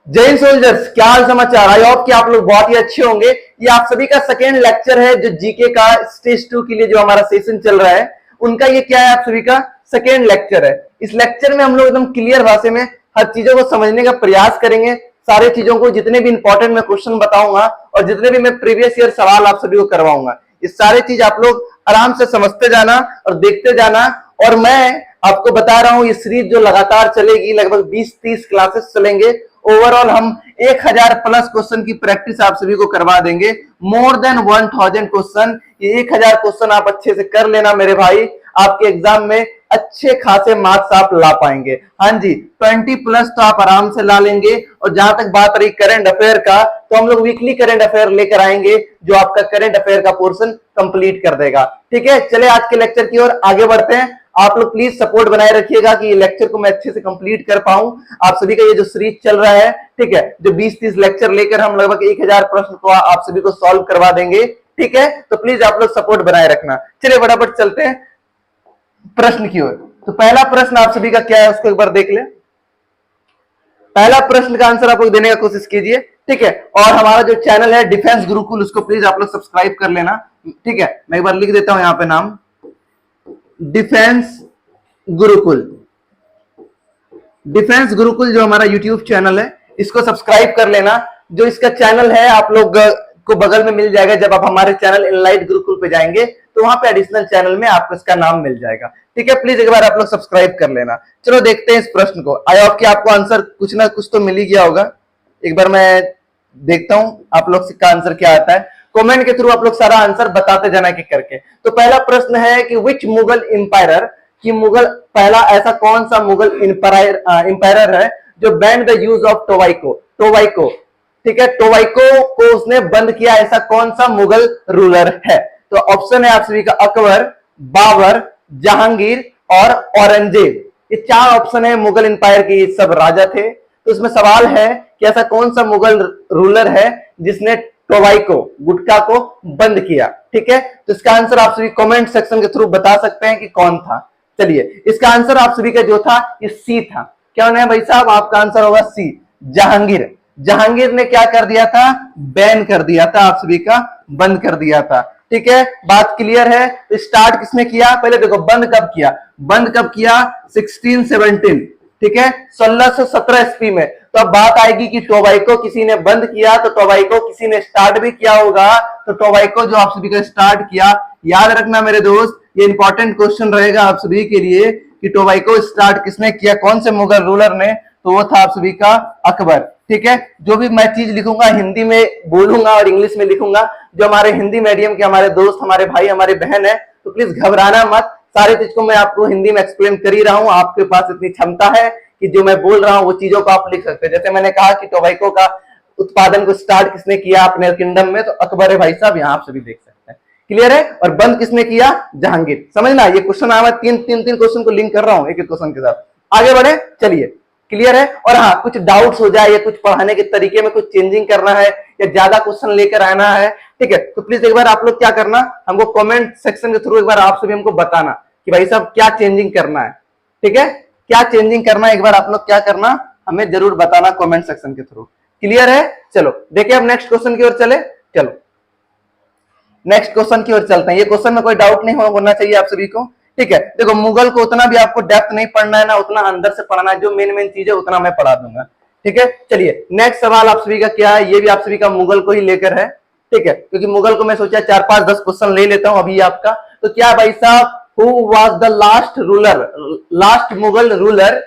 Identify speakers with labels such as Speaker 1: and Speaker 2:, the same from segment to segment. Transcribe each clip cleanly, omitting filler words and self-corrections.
Speaker 1: जय हिंद सोल्जर्स, क्या हाल समाचार। आई होप कि आप लोग बहुत ही अच्छे होंगे। ये आप सभी का सेकेंड लेक्चर है जो जीके का स्टेज 2 के लिए जो हमारा सेशन चल रहा है उनका ये क्या है, आप सभी का सेकेंड लेक्चर है। इस लेक्चर में हम लोग एकदम क्लियर भाषा में हर चीजों को समझने का प्रयास करेंगे। सारे चीजों को, जितने भी इंपॉर्टेंट मैं क्वेश्चन बताऊंगा और जितने भी मैं प्रीवियस ईयर सवाल आप सभी को करवाऊंगा, ये सारे चीज आप लोग आराम से समझते जाना और देखते जाना। और मैं आपको बता रहा हूं ये सीरीज जो लगातार चलेगी, लगभग 20-30 क्लासेस चलेंगे। ओवरऑल हम 1000 प्लस क्वेश्चन की प्रैक्टिस आप सभी को करवा देंगे। मोर देन 1000 क्वेश्चन, ये 1000 क्वेश्चन आप अच्छे से कर लेना मेरे भाई। आपके एग्जाम में अच्छे खासे मार्क्स आप ला पाएंगे। हाँ जी, 20 प्लस तो आप आराम से ला लेंगे। और जहां तक बात रही करंट अफेयर का, तो हम लोग वीकली करंट अफेयर लेकर आएंगे जो आपका करंट अफेयर का पोर्शन कंप्लीट कर देगा। ठीक है, चले आज के लेक्चर की ओर आगे बढ़ते हैं। आप लोग प्लीज सपोर्ट बनाए रखिएगा कि ये लेक्चर को मैं अच्छे से कंप्लीट कर पाऊं। आप सभी का ये जो सीरीज चल रहा है, ठीक है, जो 20-30 लेक्चर लेकर हम लगभग 1000 प्रश्न को आप सभी को सॉल्व करवा देंगे। ठीक है, तो प्लीज आप लोग सपोर्ट बनाए रखना। चलिए फटाफट चलते हैं प्रश्न की ओर। तो पहला प्रश्न आप सभी का क्या है उसको एक बार देख ले। पहला प्रश्न का आंसर आप लोग देने का कोशिश कीजिए। ठीक है, और हमारा जो चैनल है डिफेंस गुरुकुल, उसको प्लीज आप लोग सब्सक्राइब कर लेना। ठीक है, मैं एक बार लिख देता हूं यहां पे नाम, डिफेंस गुरुकुल। डिफेंस गुरुकुल जो हमारा यूट्यूब चैनल है, इसको सब्सक्राइब कर लेना। जो इसका चैनल है आप लोग को बगल में मिल जाएगा। जब आप हमारे चैनल इनलाइट गुरुकुल पे जाएंगे तो वहां पे एडिशनल चैनल में आपको इसका नाम मिल जाएगा। ठीक है, प्लीज एक बार आप लोग सब्सक्राइब कर लेना। चलो देखते हैं इस प्रश्न को। आई होप कि आपको आंसर कुछ ना कुछ तो मिल ही गया होगा। एक बार मैं देखता हूं आप लोग का आंसर क्या आता है। कमेंट के थ्रू आप लोग सारा आंसर बताते जाना कि करके। तो पहला प्रश्न है कि विच मुगल इंपायर, कि मुगल पहला ऐसा कौन सा मुगल इंपायर है जो बैंड द यूज ऑफ टोबाइको। ठीक है, टोबाइको को उसने बंद किया, ऐसा कौन सा मुगल रूलर है। तो ऑप्शन है आप सभी का अकबर, बाबर, जहांगीर और औरंगजेब। ये 4 ऑप्शन है मुगल इंपायर के, ये सब राजा थे। तो इसमें सवाल है कि ऐसा कौन सा मुगल रूलर है जिसने टोबाइको, गुटखा को बंद किया। ठीक है, तो इसका आंसर आप सभी कमेंट सेक्शन के थ्रू बता सकते हैं कि कौन था। चलिए, इसका आंसर आप सभी का जो था ये सी था। क्या है भाई साहब, आपका आंसर होगा सी, जहांगीर। जहांगीर ने क्या कर दिया था, बैन कर दिया था, आप सभी का बंद कर दिया था। ठीक है, बात क्लियर है। तो स्टार्ट किसने किया, पहले देखो बंद कब किया, बंद कब किया 1617। ठीक है, 1617 ईस्वी में। तो अब बात आएगी कि टोबाइको किसी ने बंद किया, तो टोबाइको किसी ने स्टार्ट भी किया होगा। तो टोबाइको जो आप सभी का स्टार्ट किया, याद रखना मेरे दोस्त, ये इंपॉर्टेंट क्वेश्चन रहेगा आप सभी के लिए कि टोबाइको स्टार्ट किसने किया, कौन से मुगल रूलर ने। तो वो था आप सभी का अकबर। ठीक है, जो भी मैं चीज लिखूंगा हिंदी में बोलूंगा और इंग्लिश में लिखूंगा। जो हमारे हिंदी मीडियम के हमारे दोस्त, हमारे भाई, हमारी बहन है, तो प्लीज घबराना मत। सारी चीज को मैं आपको हिंदी में एक्सप्लेन कर ही रहा हूं। आपके पास इतनी क्षमता है कि जो मैं बोल रहा हूं वो चीजों को आप लिख सकते हैं। जैसे मैंने कहा कि टोबाइको का उत्पादन को स्टार्ट किसने किया अपने किंगडम में, तो अकबर है भाई साहब, यहाँ आप सभी देख सकते हैं। क्लियर है, और बंद किसने किया, जहांगीर। समझना, ये क्वेश्चन आया, तीन क्वेश्चन को लिंक कर रहा हूं एक एक क्वेश्चन के साथ। आगे बढ़े, चलिए, क्लियर है। और हाँ, कुछ डाउट्स हो जाए या कुछ पढ़ाने के तरीके में कुछ चेंजिंग करना है या ज्यादा क्वेश्चन लेकर आना है, ठीक है, तो प्लीज एक बार आप लोग क्या करना, हमको कमेंट सेक्शन के थ्रू एक बार आप सभी हमको बताना कि भाई साहब क्या चेंजिंग करना है। ठीक है, क्या चेंजिंग करना है, एक बार आप लोग क्या करना, हमें जरूर बताना कमेंट सेक्शन के थ्रू। क्लियर है, चलो देखिए अब नेक्स्ट क्वेश्चन की ओर चले। चलो नेक्स्ट क्वेश्चन की ओर चलते हैं। ये क्वेश्चन में कोई डाउट नहीं होना चाहिए आप सभी को। ठीक है, देखो मुगल को उतना भी आपको डेप्थ नहीं पढ़ना है ना, उतना अंदर से पढ़ना है। जो मेन चीज है उतना मैं पढ़ा दूंगा। ठीक है, चलिए नेक्स्ट सवाल आप सभी का क्या है, ये भी आप सभी का मुगल को ही लेकर है। ठीक है, क्योंकि मुगल को मैं सोचा 4-5-10 क्वेश्चन ले लेता हूं अभी आपका। तो क्या भाई साहब, who was the last Mughal ruler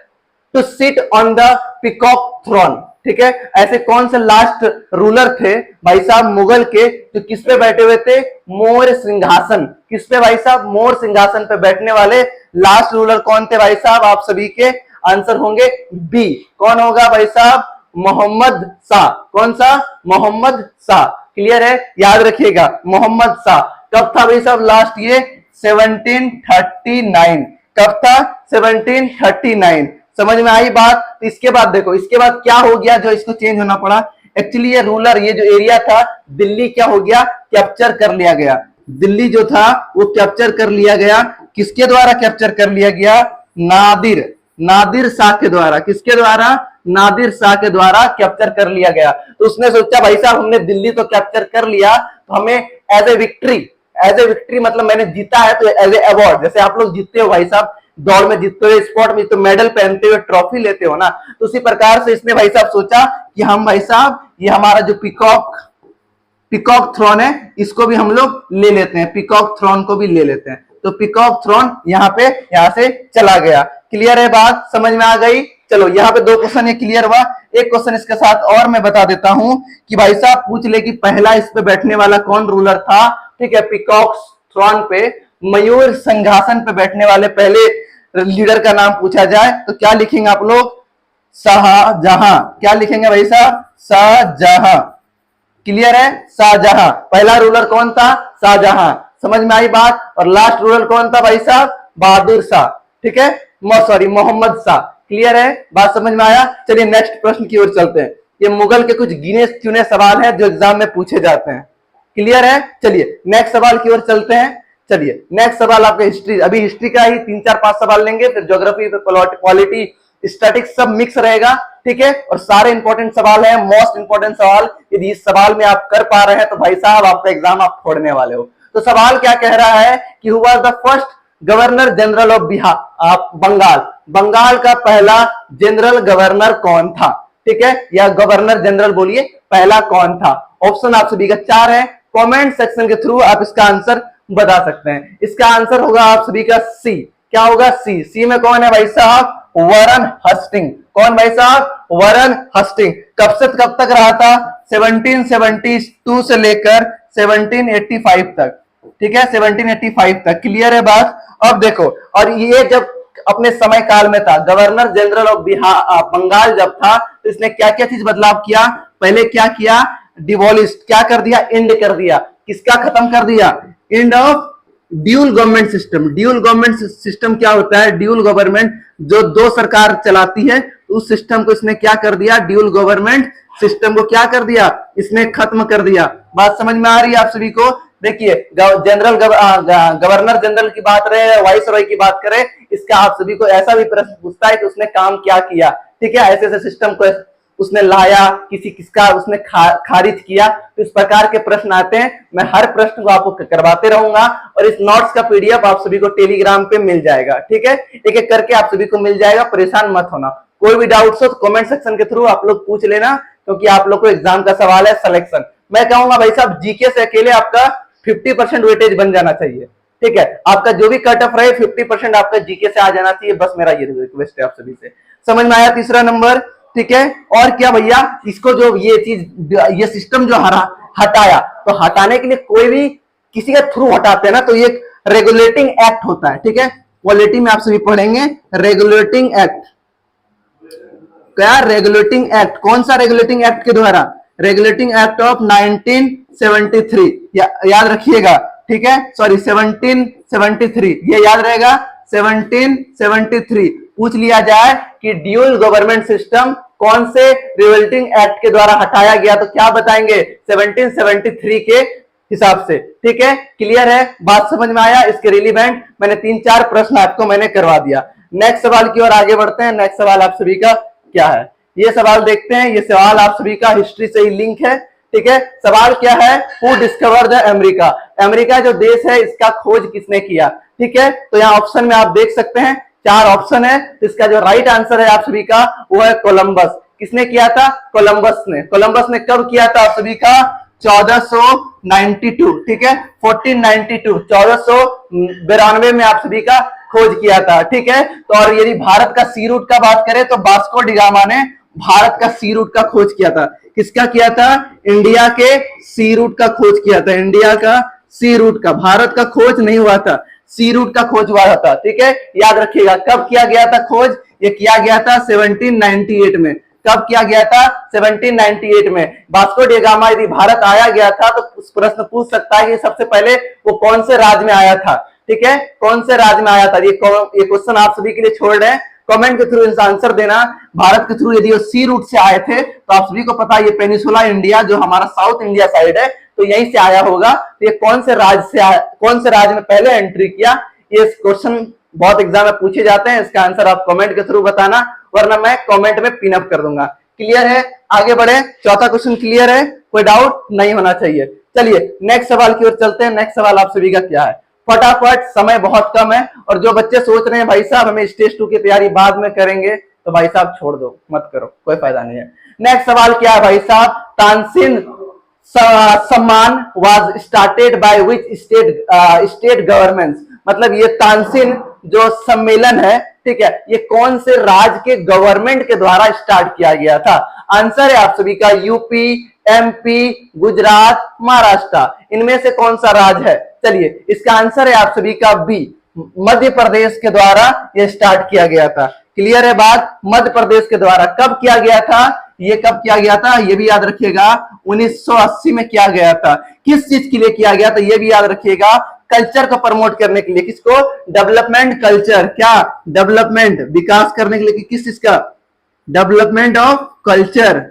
Speaker 1: to sit on the peacock throne. ठीक है, ऐसे कौन से लास्ट रूलर थे भाई साहब मुगल के जो किस पे बैठे हुए थे, मोर सिंहासन। किस पे भाई साहब, मोर सिंहासन पे बैठने वाले लास्ट रूलर कौन थे भाई साहब, आप सभी के आंसर होंगे बी। कौन होगा भाई साहब, मोहम्मद शाह। कौन सा, मोहम्मद शाह। क्लियर है, याद रखिएगा मोहम्मद शाह। कब था भाई साहब लास्ट, ये 1739। कब था, 1739। समझ में आई बात। तो इसके बाद देखो, इसके बाद क्या हो गया जो इसको चेंज होना पड़ा। एक्चुअली ये रूलर, ये जो एरिया था दिल्ली, क्या हो गया, कैप्चर कर लिया गया। दिल्ली जो था वो कैप्चर कर लिया गया। किसके द्वारा कैप्चर कर लिया गया, नादिर शाह के द्वारा। किसके द्वारा, नादिर शाह के द्वारा कैप्चर कर लिया गया। तो उसने सोचा भाई साहब हमने दिल्ली तो कैप्चर कर लिया, तो हमें एज ए विक्ट्री मतलब मैंने जीता है तो एज ए अवार्ड, जैसे आप लोग जीतते हो भाई साहब, दौड़ में जीतते हो, स्पोर्ट में तो मेडल पहनते हुए ट्रॉफी लेते हो ना, तो उसी प्रकार से इसने भाई साहब सोचा कि हम भाई साहब ये हमारा जो पीकॉक थ्रोन है इसको भी हम लोग ले लेते हैं, पीकॉक थ्रोन को भी ले लेते हैं। तो पीकॉक थ्रोन यहाँ से चला गया। क्लियर है बात, समझ में आ गई? चलो यहाँ पे 2 क्वेश्चन ये क्लियर हुआ। एक क्वेश्चन इसके साथ और मैं बता देता हूं कि भाई साहब पूछ ले कि पहला इस पे बैठने वाला कौन रूलर था। ठीक है, पीकॉक थ्रोन पे मयूर सिंहासन पे बैठने वाले पहले लीडर का नाम पूछा जाए तो क्या लिखेंगे आप लोग? शाहजहां। क्या लिखेंगे भाई साहब? शाहजहां। क्लियर है? शाहजहां। पहला रूलर कौन था? शाहजहां। समझ में आई बात? और लास्ट रूलर कौन था भाई साहब? बहादुर शाह। ठीक है, सॉरी मोहम्मद शाह। क्लियर है बात, समझ में आया? चलिए नेक्स्ट प्रश्न की ओर चलते हैं। ये मुगल के कुछ गिने चुने सवाल हैं जो एग्जाम में पूछे जाते हैं। क्लियर है? चलिए नेक्स्ट सवाल की ओर चलते हैं। चलिए नेक्स्ट सवाल आपका हिस्ट्री, अभी हिस्ट्री का ही 3-4-5 सवाल लेंगे, फिर ज्योग्राफी, पॉलिटी, स्टैटिक्स सब मिक्स रहेगा। ठीक है, और सारे इंपॉर्टेंट सवाल है, मोस्ट इंपॉर्टेंट सवाल। यदि इस सवाल में आप कर पा रहे हैं तो भाई साहब आपका एग्जाम आप फोड़ने वाले हो। तो सवाल क्या कह रहा है कि who was the first governor general of Bihar, आप बंगाल, बंगाल का पहला जनरल गवर्नर कौन था? ठीक है, या गवर्नर जनरल बोलिए, पहला कौन था? ऑप्शन आप सभी का 4 है। कमेंट सेक्शन के थ्रू आप इसका आंसर बता सकते हैं। इसका आंसर होगा आप सभी का सी। क्या होगा? सी। सी में कौन है भाई साहब? वॉरेन हस्टिंग। कौन भाई साहब? वॉरेन हस्टिंग। कब से कब तक रहा था? 1772 से लेकर 1785 तक। ठीक है, 1785 तक। क्लियर है बात? अब देखो, और ये जब अपने समय काल में था, governor general of Bihar Bengal जब था, तो इसने क्या क्या चीज बदलाव किया? पहले क्या किया? डिवॉलिश, क्या कर दिया? एंड कर दिया। किसका खत्म कर दिया? End of dual government system. Dual government system क्या होता है? ड्यूल गवर्नमेंट जो 2 सरकार चलाती है, उस सिस्टम को इसने क्या कर दिया? ड्यूल गवर्नमेंट सिस्टम को क्या कर दिया? इसने खत्म कर दिया। बात समझ में आ रही है आप सभी को? देखिए, गवर्नर जनरल की बात रहे, वाइस रॉय की बात करें, इसका आप सभी को ऐसा भी प्रश्न पूछता है कि उसने काम क्या किया। ठीक है, ऐसे ऐसे सिस्टम को उसने लाया, किसका उसने खारिज किया, तो इस प्रकार के प्रश्न आते हैं। मैं हर प्रश्न को आपको करवाते रहूंगा और इस नोट्स का पीडीएफ आप सभी को टेलीग्राम पे मिल जाएगा। ठीक है, एक एक करके आप सभी को मिल जाएगा, परेशान मत होना। कोई भी डाउट्स हो तो कमेंट सेक्शन के थ्रू आप लोग पूछ लेना, क्योंकि आप लोग को एग्जाम का सवाल है सिलेक्शन। मैं कहूंगा भाई साहब जीके से अकेले आपका 50% वेटेज बन जाना चाहिए। ठीक है, आपका जो भी कट ऑफ रहे 50% आपका जीके से आ जाना चाहिए, बस मेरा ये रिक्वेस्ट है आप सभी से। समझ में आया? तीसरा नंबर। ठीक है, और क्या भैया, इसको जो ये चीज, ये सिस्टम जो हटाया, तो हटाने के लिए कोई भी किसी के थ्रू हटाते हैं ना, तो ये रेगुलेटिंग एक्ट होता है। ठीक है, पॉलिटी में आप सभी पढ़ेंगे रेगुलेटिंग एक्ट। क्या? Regulating act. कौन सा रेगुलेटिंग एक्ट के द्वारा? रेगुलेटिंग एक्ट ऑफ 1973, याद रखिएगा। ठीक है, सॉरी 1773, ये याद रहेगा 1773। पूछ लिया जाए कि ड्यूल गवर्नमेंट सिस्टम कौन से रिवोल्टिंग एक्ट के द्वारा हटाया गया, तो क्या बताएंगे? 1773 के हिसाब से। ठीक है, क्लियर है बात, समझ में आया? इसके रिलीवेंट मैंने 3-4 प्रश्न आपको मैंने करवा दिया। नेक्स्ट सवाल की ओर आगे बढ़ते हैं। नेक्स्ट सवाल आप सभी का क्या है, ये सवाल देखते हैं। ये सवाल आप सभी का हिस्ट्री से ही लिंक है। ठीक है, सवाल क्या है? Who discovered the America? America जो देश है इसका खोज किसने किया? ठीक है, तो यहाँ ऑप्शन में आप देख सकते हैं 4 ऑप्शन है। तो इसका जो राइट आंसर है आप सभी का वो है कोलंबस। किसने किया था? कोलंबस ने। कोलंबस ने कब किया था आप सभी का? 1492। ठीक है, 1492, 1492 में आप सभी का खोज किया था। ठीक है, तो और यदि भारत का सी रूट का बात करें तो वास्को डी गामा ने भारत का सी रूट का खोज किया था। किसका किया था? इंडिया के सी रूट का खोज किया था। इंडिया का सी रूट का, भारत का खोज नहीं हुआ था, सी रूट का खोज हुआ था। ठीक है, याद रखिएगा कब किया गया था खोज? ये किया गया था 1798 में। कब किया गया था? 1798 में। वास्को डी गामा यदि भारत आया गया था तो प्रश्न पूछ सकता है कि सबसे पहले वो कौन से राज्य में आया था। ठीक है, कौन से राज्य में आया था? ये क्वेश्चन आप सभी के लिए छोड़ रहे हैं, कमेंट के थ्रू इसका आंसर देना। भारत के थ्रू यदि वो सी रूट से आए थे तो आप सभी को पता है ये पेनिसुला इंडिया जो हमारा साउथ इंडिया साइड है, तो यहीं से आया होगा। तो ये कौन से राज्य से आया, कौन से राज्य में पहले एंट्री किया? ये क्वेश्चन बहुत एग्जाम में पूछे जाते हैं। इसका आंसर आप कमेंट के थ्रू बताना वरना मैं कमेंट में पिन अप कर दूंगा। क्लियर है? आगे बढ़े, चौथा क्वेश्चन क्लियर है, कोई डाउट नहीं होना चाहिए। चलिए नेक्स्ट सवाल की ओर चलते हैं। नेक्स्ट सवाल आप सभी का क्या है, फटाफट, समय बहुत कम है। और जो बच्चे सोच रहे हैं भाई साहब हमें स्टेज 2 की तैयारी बाद में करेंगे, तो भाई साहब छोड़ दो, मत करो, कोई फायदा नहीं है। नेक्स्ट सवाल क्या है भाई साहब, तानसेन सम्मान was started by which state governments, मतलब ये तानसेन जो सम्मेलन है, ठीक है, ये कौन से राज्य के गवर्नमेंट के द्वारा स्टार्ट किया गया था? आंसर है आप सभी का यूपी, एमपी, गुजरात, महाराष्ट्र, इनमें से कौन सा राज्य है? चलिए इसका आंसर है आप सभी का बी, मध्य प्रदेश के द्वारा यह स्टार्ट किया गया था। क्लियर है बात? मध्य प्रदेश के द्वारा कब किया गया था? ये कब किया गया था ये भी याद रखिएगा, 1980 में किया गया था। किस चीज के लिए किया गया था ये भी याद रखिएगा, कल्चर को प्रमोट करने के लिए। किसको? डेवलपमेंट कल्चर, क्या? डेवलपमेंट, विकास करने के लिए। किस चीज का? Development of culture,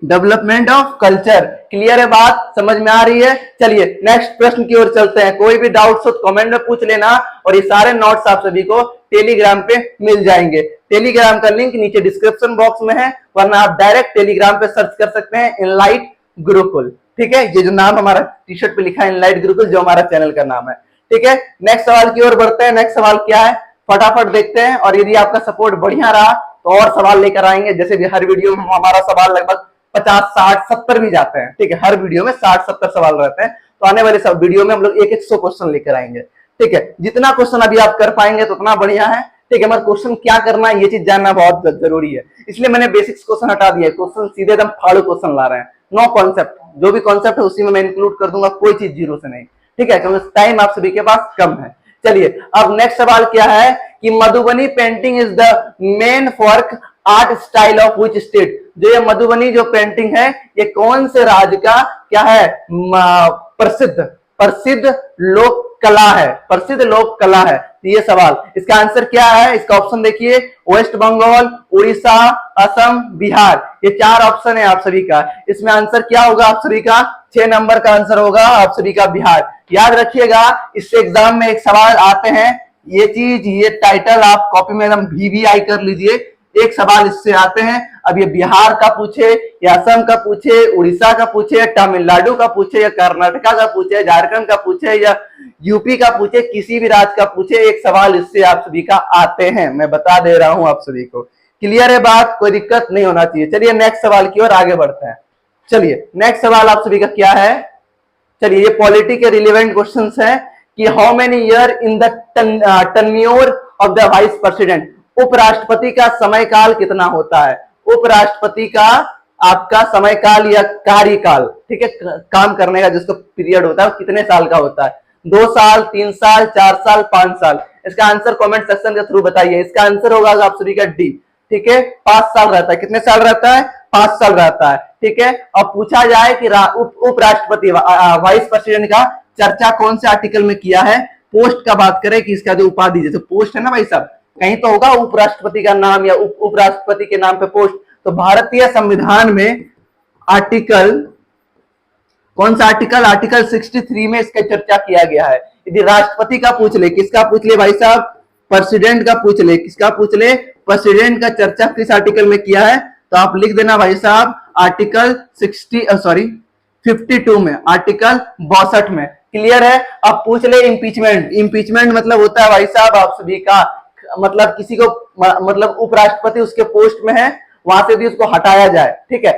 Speaker 1: development of culture. Clear है बात? समझ में आ रही है? चलिए नेक्स्ट प्रश्न की ओर चलते हैं। कोई भी डाउट हो तो कमेंट में पूछ लेना, और ये सारे नोट्स आप सभी को टेलीग्राम पे मिल जाएंगे। टेलीग्राम का लिंक नीचे डिस्क्रिप्शन बॉक्स में है, वरना आप डायरेक्ट टेलीग्राम पे सर्च कर सकते हैं इनलाइट गुरुकुल। ठीक है, ये जो नाम हमारा टी शर्ट पे लिखा है इनलाइट गुरुकुल, जो हमारा चैनल का नाम है। ठीक है, नेक्स्ट सवाल की ओर बढ़ते हैं। नेक्स्ट सवाल क्या है फटाफट देखते हैं, और यदि आपका सपोर्ट बढ़िया रहा तो और सवाल लेकर आएंगे। जैसे कि हर वीडियो में हमारा सवाल लगभग 50, 60, 70 भी जाते हैं। ठीक है, हर वीडियो में 60, 70 सवाल रहते हैं, तो आने वाले सब वीडियो में हम लोग 100 क्वेश्चन लेकर आएंगे। ठीक है, जितना क्वेश्चन अभी आप कर पाएंगे तो उतना बढ़िया है। ठीक है, मगर क्वेश्चन क्या करना है ये चीज जानना बहुत जरूरी है, इसलिए मैंने बेसिक्स क्वेश्चन हटा दिया। क्वेश्चन सीधे एकदम फाड़ू क्वेश्चन ला रहे हैं, नो कॉन्सेप्ट, जो भी कॉन्सेप्ट है उसी में मैं इंक्लूड कर दूंगा, कोई चीज जीरो से नहीं। ठीक है, क्योंकि टाइम आप सभी के पास कम है। चलिए अब नेक्स्ट सवाल क्या है कि Madhubani painting is the main work art style of which state, जो ये मधुबनी जो पेंटिंग है ये कौन से राज्य का क्या है, प्रसिद्ध लोक कला है, प्रसिद्ध लोक कला है। ये सवाल, इसका आंसर क्या है? इसका ऑप्शन देखिए, वेस्ट बंगाल, उड़ीसा, असम, बिहार, ये 4 ऑप्शन है आप सभी का। इसमें आंसर क्या होगा आप सभी का? 6 नंबर का आंसर होगा आप सभी का बिहार। याद रखिएगा, इससे एग्जाम में एक सवाल आते हैं, ये चीज, ये टाइटल आप कॉपी में एकदम VVI कर लीजिए। एक सवाल इससे आते हैं, अब ये बिहार का पूछे या असम का पूछे, उड़ीसा का पूछे, तमिलनाडु का पूछे, या कर्नाटका का पूछे, झारखंड का पूछे, या यूपी का पूछे, किसी भी राज्य का पूछे, एक सवाल इससे आप सभी का आते हैं, मैं बता दे रहा हूं आप सभी को। क्लियर है बात? कोई दिक्कत नहीं होना चाहिए। चलिए नेक्स्ट सवाल की ओर आगे बढ़ते हैं। चलिए नेक्स्ट सवाल आप सभी का क्या है? चलिए ये पॉलिटी के रिलेवेंट क्वेश्चंस है कि how many year in the tenure of the vice president, उपराष्ट्रपति का समय काल कितना होता है? उपराष्ट्रपति का आपका समय काल या कार्यकाल, ठीक है, काम करने का जिसको पीरियड होता है, कितने साल का होता है? 2 साल, 3 साल, 4 साल, 5 साल? इसका आंसर कमेंट सेक्शन के थ्रू बताइए। इसका आंसर होगा आप सभी का डी। ठीक है, 5 साल रहता है। कितने साल रहता है? 5 साल रहता है। ठीक है, अब पूछा जाए कि उपराष्ट्रपति वाइस प्रेसिडेंट का चर्चा कौन से आर्टिकल में किया है? पोस्ट का बात करें कि इसका जो उपाधि, जैसे पोस्ट है ना भाई साहब, कहीं तो होगा उपराष्ट्रपति का नाम या उपराष्ट्रपति के नाम पे पोस्ट, तो भारतीय संविधान में आर्टिकल, कौन सा आर्टिकल? आर्टिकल 63 में इसका चर्चा किया गया है। यदि राष्ट्रपति का पूछ ले, किसका पूछ ले भाई साहब? प्रेसिडेंट का पूछ ले। किसका पूछ ले? प्रेसिडेंट का चर्चा किस आर्टिकल में किया है? तो आप लिख देना भाई साहब आर्टिकल 52 में, आर्टिकल 62 में। क्लियर है? अब पूछ ले इम्पीचमेंट। इम्पीचमेंट मतलब होता है भाई साहब आप सभी का, मतलब किसी को, मतलब उपराष्ट्रपति उसके पोस्ट में है, वहां से भी उसको हटाया जाए। ठीक है,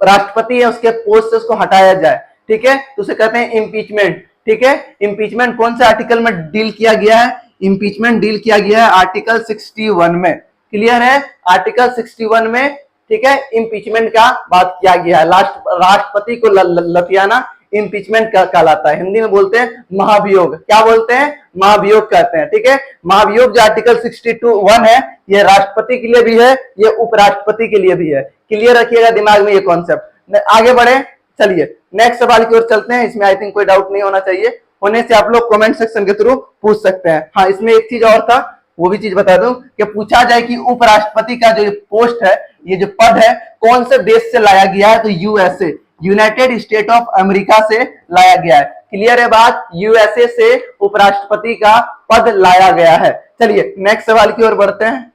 Speaker 1: राष्ट्रपति है उसके पोस्ट से उसको हटाया जाए। ठीक है, तो उसे कहते हैं इम्पीचमेंट। ठीक है, इम्पीचमेंट कौन से आर्टिकल में डील किया गया है? इम्पीचमेंट डील किया गया है आर्टिकल 61 में। क्लियर है? आर्टिकल 61 में, ठीक है, इम्पीचमेंट का बात किया गया है। राष्ट्रपति को लतियाना इम्पीचमेंट कहलाता है। हिंदी में बोलते हैं महाभियोग। क्या बोलते हैं? महाभियोग कहते हैं। ठीक है, महाभियोग जो आर्टिकल 62(1) है, ये राष्ट्रपति के लिए भी है, ये उपराष्ट्रपति के लिए भी है। क्लियर रखिएगा दिमाग में ये कॉन्सेप्ट। आगे बढ़े, चलिए नेक्स्ट सवाल की ओर चलते हैं। इसमें आई थिंक कोई डाउट नहीं होना चाहिए, होने से आप लोग कमेंट सेक्शन के थ्रू पूछ सकते हैं। हाँ, इसमें एक चीज और था, वो भी चीज बता दूं कि पूछा जाए कि उपराष्ट्रपति का जो पोस्ट है, ये जो पद है, कौन से देश से लाया गया है? तो USA, United state of America से लाया गया है। क्लियर है बात? यूएसए से उपराष्ट्रपति का पद लाया गया है। चलिए नेक्स्ट सवाल की ओर बढ़ते हैं।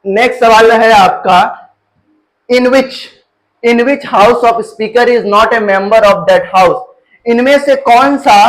Speaker 1: नेक्स्ट सवाल है आपका, in which house of speaker is not a member of that house. इनमें से कौन सा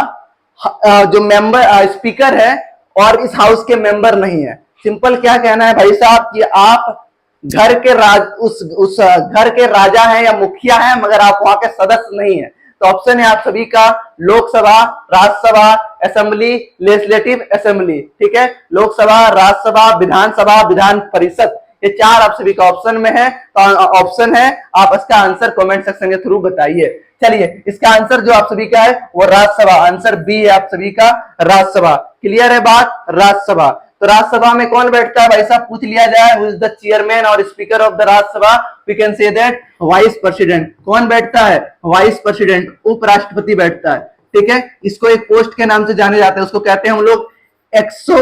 Speaker 1: जो मेंबर स्पीकर है और इस हाउस के मेंबर नहीं है। सिंपल क्या कहना है भाई साहब कि आप घर के उस घर के राजा हैं या मुखिया हैं, मगर आप वहां के सदस्य नहीं है। तो ऑप्शन है आप सभी का Lok Sabha, Rajya Sabha, assembly, legislative assembly. ठीक है, लोकसभा, राज्यसभा, विधानसभा, विधान परिषद, ये चार आप सभी का ऑप्शन में है। तो ऑप्शन है, आप इसका आंसर कमेंट सेक्शन के थ्रू बताइए। चलिए, इसका आंसर जो आप सभी का है वो राज्यसभा, आंसर बी है आप सभी का राज्यसभा। क्लियर है बात, राज्यसभा। तो राज्यसभा में कौन बैठता है भाई साहब, पूछ लिया जाए, हु इज द चेयरमैन और speaker of the Rajya Sabha, we can say that vice president. कौन बैठता है, वाइस प्रेसिडेंट, उपराष्ट्रपति बैठता है। ठीक है, इसको एक पोस्ट के नाम से जाने जाते हैं, उसको कहते हैं हम लोग एक्सो,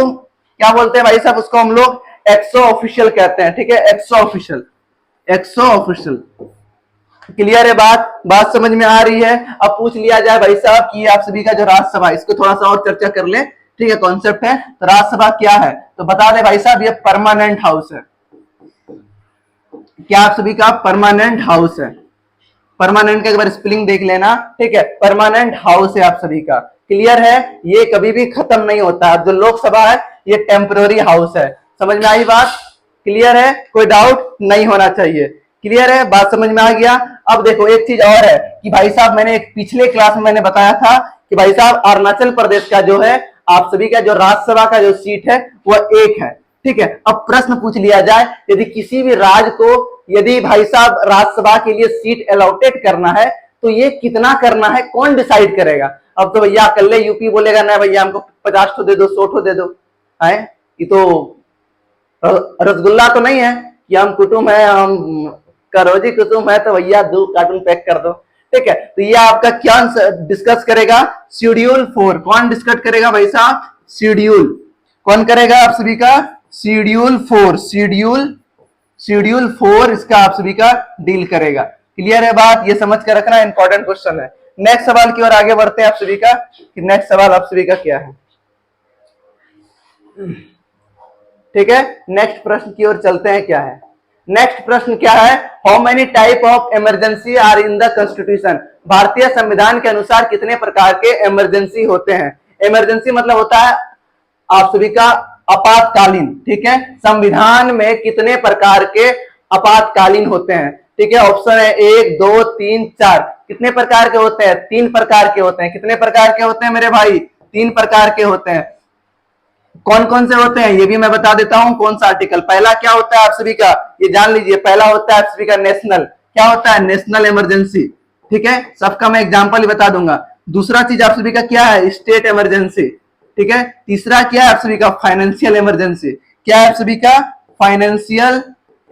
Speaker 1: क्या बोलते हैं भाई साहब, उसको हम लोग एक्सो ऑफिशियल कहते हैं। ठीक है, एक्सो ऑफिशियल, एक्सो ऑफिशियल। क्लियर है बात समझ में आ रही है। अब पूछ लिया जाए भाई साहब कि आप सभी का जो राज्यसभा, इसको थोड़ा सा और चर्चा कर ले। ठीक है, कॉन्सेप्ट है। तो राज्यसभा क्या है, तो बता दे भाई साहब, ये परमानेंट हाउस है। क्या आप सभी का परमानेंट हाउस है। परमानेंट का एक बार स्पेलिंग देख लेना। ठीक है, परमानेंट हाउस है आप सभी का। क्लियर है, ये कभी भी खत्म नहीं होता है। जो लोकसभा है ये टेम्पररी हाउस है। समझ में आई बात, क्लियर है, कोई डाउट नहीं होना चाहिए। क्लियर है, बात समझ में आ गया। अब देखो एक चीज और है कि भाई साहब, मैंने एक पिछले क्लास में मैंने बताया था कि भाई साहब अरुणाचल प्रदेश का जो है आप सभी का जो राज्यसभा का जो सीट है वह एक है। ठीक है, अब प्रश्न पूछ लिया जाए, यदि किसी भी राज्य को यदि भाई साहब राज्यसभा के लिए सीट अलॉटेड करना है तो ये कितना करना है, कौन डिसाइड करेगा। अब तो भैया कल यूपी बोलेगा ना भैया हमको 50 तो दे दो, 100 तो दे दो। है ये तो रसगुल्ला तो नहीं है कि हम कुटुंब है, हम करोजी कुटुंब है तो भैया 2 कार्टून पैक कर दो। ठीक है, तो ये आपका क्या डिस्कस करेगा, शेड्यूल 4। कौन डिस्कस करेगा भाई साहब, शेड्यूल। कौन करेगा आप सभी का, शेड्यूल 4, शेड्यूल 4 इसका आप सभी का डील करेगा। क्लियर है बात, ये समझ कर रखना, इंपॉर्टेंट क्वेश्चन है। नेक्स्ट सवाल की ओर आगे बढ़ते हैं आप सभी का, कि नेक्स्ट सवाल आप सभी का क्या है। ठीक है, नेक्स्ट प्रश्न की ओर चलते हैं, क्या है नेक्स्ट प्रश्न, क्या है, how many type of emergency are in the constitution. भारतीय संविधान के अनुसार कितने प्रकार के इमरजेंसी होते हैं। इमरजेंसी मतलब होता है आप सभी का आपातकालीन। ठीक है, संविधान में कितने प्रकार के आपातकालीन होते हैं। ठीक है, ऑप्शन है 1 2 3 4। कितने प्रकार के होते हैं, 3 प्रकार के होते हैं। कितने प्रकार के होते हैं मेरे भाई, 3 प्रकार के होते हैं। कौन कौन से होते हैं ये भी मैं बता देता हूं। कौन सा आर्टिकल, पहला क्या होता है आप सभी का, ये जान लीजिए। पहला होता है आप सभी का नेशनल, क्या होता है, नेशनल इमरजेंसी। ठीक है, सबका मैं एग्जांपल ही बता दूंगा। दूसरा चीज आप सभी का क्या है, स्टेट इमरजेंसी। ठीक है, तीसरा क्या है आप सभी का, फाइनेंशियल इमरजेंसी। क्या है आप सभी का, फाइनेंशियल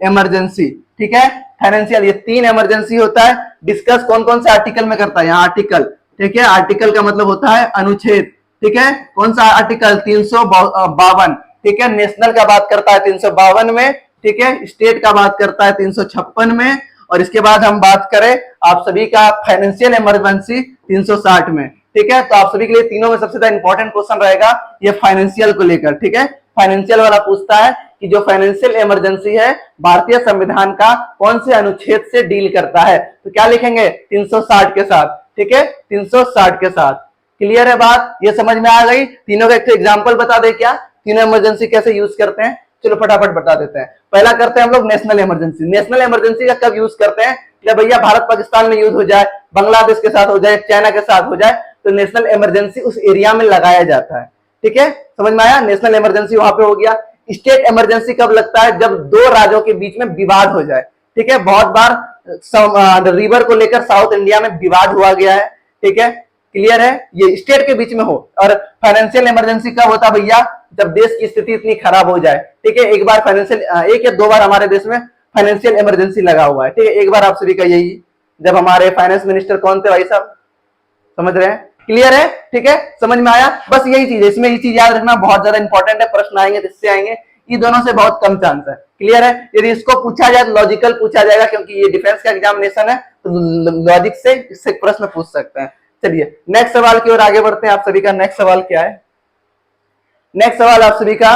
Speaker 1: इमरजेंसी। ठीक है, फाइनेंशियल, ये 3 इमरजेंसी होता है। डिस्कस कौन कौन से आर्टिकल में करता है, यहाँ आर्टिकल। ठीक है, आर्टिकल का मतलब होता है अनुच्छेद। ठीक है, कौन सा आर्टिकल, 352। ठीक है, नेशनल का बात करता है 352 में। ठीक है, स्टेट का बात करता है 356 में। और इसके बाद हम बात करें आप सभी का फाइनेंशियल इमरजेंसी 360 में। ठीक है, तो आप सभी के लिए तीनों में सबसे ज्यादा इंपॉर्टेंट क्वेश्चन रहेगा ये फाइनेंशियल को लेकर। ठीक है, फाइनेंशियल वाला पूछता है कि जो फाइनेंशियल इमरजेंसी है भारतीय संविधान का कौन से अनुच्छेद से डील करता है। तो क्या लिखेंगे, 360 के साथ। ठीक है, 360 के साथ। क्लियर है बात, ये समझ में आ गई। तीनों का एक एग्जांपल बता दे, क्या तीनों इमरजेंसी कैसे यूज करते हैं। चलो फटाफट बता देते हैं। पहला करते हैं हम लोग नेशनल इमरजेंसी। नेशनल इमरजेंसी का कब यूज करते हैं, जब भैया भारत पाकिस्तान में यूज हो जाए, बांग्लादेश के साथ हो जाए, चाइना के साथ हो जाए, तो नेशनल इमरजेंसी उस एरिया में लगाया जाता है। ठीक है, समझ में आया, नेशनल इमरजेंसी वहां पे हो गया। स्टेट इमरजेंसी कब लगता है, जब 2 राज्यों के बीच में विवाद हो जाए। ठीक है, बहुत बार रिवर को लेकर साउथ इंडिया में विवाद हुआ गया है। ठीक है, क्लियर है, ये स्टेट के बीच में हो। और फाइनेंशियल इमरजेंसी कब होता भैया, जब देश की स्थिति इतनी खराब हो जाए। ठीक है, एक बार फाइनेंशियल, 1 या 2 बार हमारे देश में फाइनेंशियल इमरजेंसी लगा हुआ है। ठीक है, एक बार आप सभी का यही, जब हमारे फाइनेंस मिनिस्टर कौन थे भाई साहब, समझ रहे हैं। क्लियर है, ठीक है, समझ में आया। बस यही चीज है, इसमें ये चीज याद रखना बहुत ज्यादा इंपॉर्टेंट है। प्रश्न आएंगे जिससे आएंगे, ये दोनों से बहुत कम चांस है। क्लियर है, यदि इसको पूछा जाए तो लॉजिकल पूछा जाएगा, क्योंकि ये डिफेंस का एग्जामिनेशन है, तो लॉजिक से इससे प्रश्न पूछ सकते हैं। चलिए नेक्स्ट सवाल की ओर आगे बढ़ते हैं। आप सभी का नेक्स्ट सवाल क्या है, नेक्स्ट सवाल आप सभी का